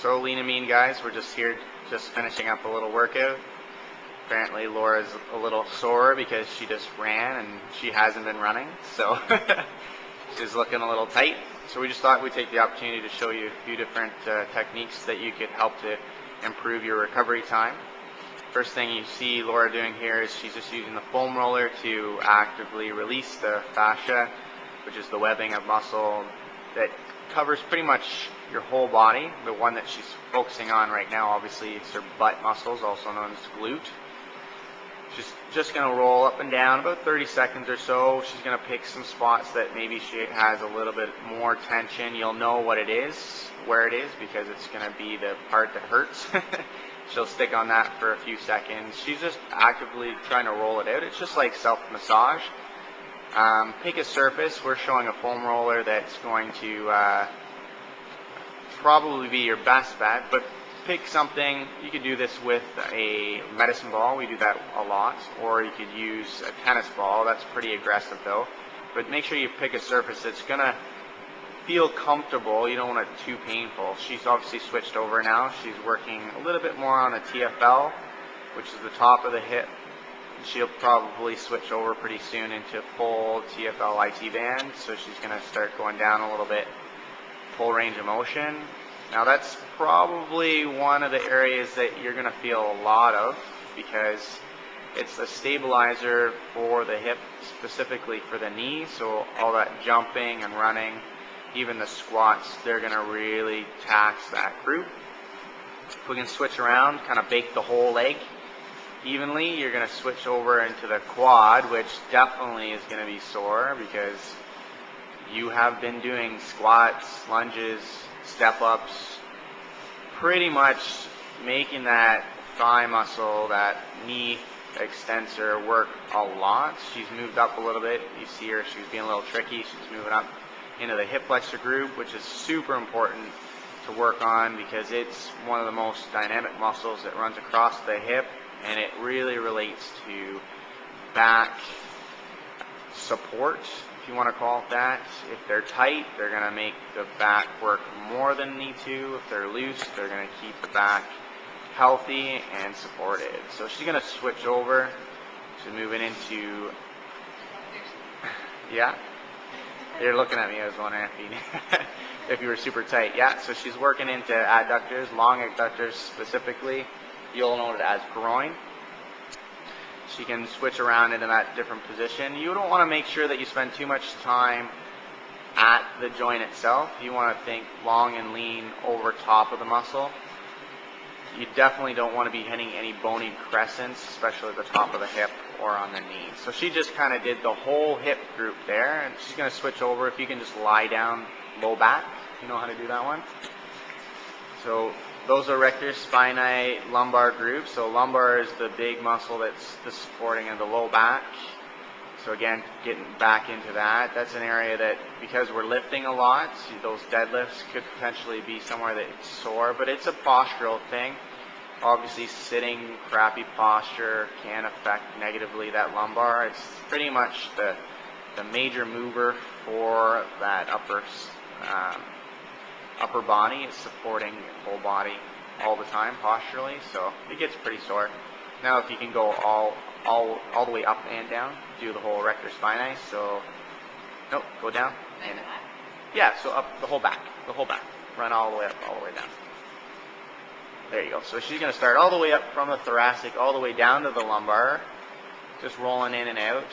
So lean and mean guys, we're just here just finishing up a little workout. Apparently Laura's a little sore because she just ran and she hasn't been running, so she's looking a little tight. So we just thought we'd take the opportunity to show you a few different techniques that you could help to improve your recovery time. First thing you see Laura doing here is she's just using the foam roller to actively release the fascia, which is the webbing of muscle that covers pretty much your whole body. The one that she's focusing on right now, obviously, is her butt muscles, also known as glute. She's just going to roll up and down about 30 seconds or so. She's going to pick some spots that maybe she has a little bit more tension. You'll know what it is, where it is, because it's going to be the part that hurts. She'll stick on that for a few seconds. She's just actively trying to roll it out. It's just like self-massage. Pick a surface. We're showing a foam roller that's going to probably be your best bet, but pick something. You could do this with a medicine ball. We do that a lot. Or you could use a tennis ball. That's pretty aggressive though. But make sure you pick a surface that's going to feel comfortable. You don't want it too painful. She's obviously switched over now. She's working a little bit more on a TFL, which is the top of the hip. She'll probably switch over pretty soon into full TFL IT band, so she's going to start going down a little bit, full range of motion. Now that's probably one of the areas that you're going to feel a lot of because it's a stabilizer for the hip, specifically for the knee, so all that jumping and running, even the squats, they're going to really tax that group. If we can switch around, kind of bake the whole leg evenly, you're going to switch over into the quad, which definitely is going to be sore because you have been doing squats, lunges, step-ups, pretty much making that thigh muscle, that knee extensor work a lot. She's moved up a little bit. You see her, she's being a little tricky. She's moving up into the hip flexor group, which is super important to work on because it's one of the most dynamic muscles that runs across the hip, and it really relates to back support, if you want to call it that. If they're tight, they're going to make the back work more than need to. If they're loose, they're going to keep the back healthy and supported. So she's going to switch over. She's moving into, yeah? You're looking at me, I was wondering if you were super tight. Yeah, so she's working into adductors, long adductors specifically. You'll know it as groin. She can switch around into that different position. You don't want to make sure that you spend too much time at the joint itself. You want to think long and lean over top of the muscle. You definitely don't want to be hitting any bony crescents, especially at the top of the hip or on the knee. So she just kind of did the whole hip group there, and she's going to switch over. If you can just lie down, low back. You know how to do that one? So those are rectus spinae lumbar groups. So lumbar is the big muscle that's the supporting of the low back. So again, getting back into that. That's an area that, because we're lifting a lot, those deadlifts could potentially be somewhere that it's sore, but it's a postural thing. Obviously, sitting, crappy posture can affect negatively that lumbar. It's pretty much the major mover for that upper body. It's supporting your whole body all the time posturally, so it gets pretty sore. Now, if you can go all the way up and down, do the whole rectus spinae. So, nope, go down. And, yeah, so up the whole back. Run all the way up, all the way down. There you go. So she's going to start all the way up from the thoracic, all the way down to the lumbar, just rolling in and out.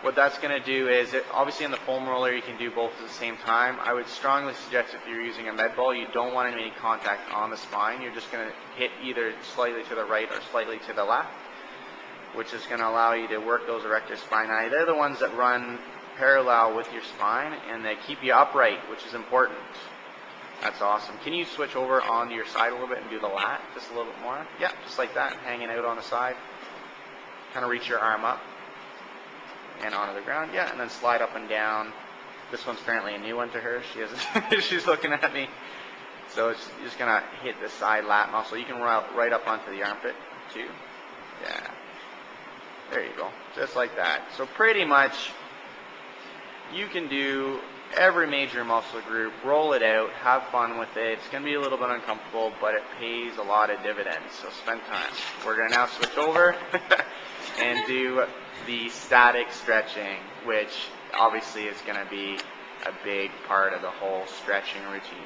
What that's going to do is, obviously in the foam roller you can do both at the same time. I would strongly suggest if you're using a med ball, you don't want any contact on the spine. You're just going to hit either slightly to the right or slightly to the left, which is going to allow you to work those rectus spinae. They're the ones that run parallel with your spine, and they keep you upright, which is important. That's awesome. Can you switch over onto your side a little bit and do the lat just a little bit more? Yeah, just like that, hanging out on the side. Kind of reach your arm up and onto the ground. Yeah, and then slide up and down. This one's apparently a new one to her. She's looking at me. So it's just going to hit the side lat muscle. You can run right up onto the armpit too. Yeah. There you go. Just like that. So pretty much you can do every major muscle group, roll it out, have fun with it. It's going to be a little bit uncomfortable, but it pays a lot of dividends, so spend time. We're going to now switch over and do the static stretching, which obviously is going to be a big part of the whole stretching routine.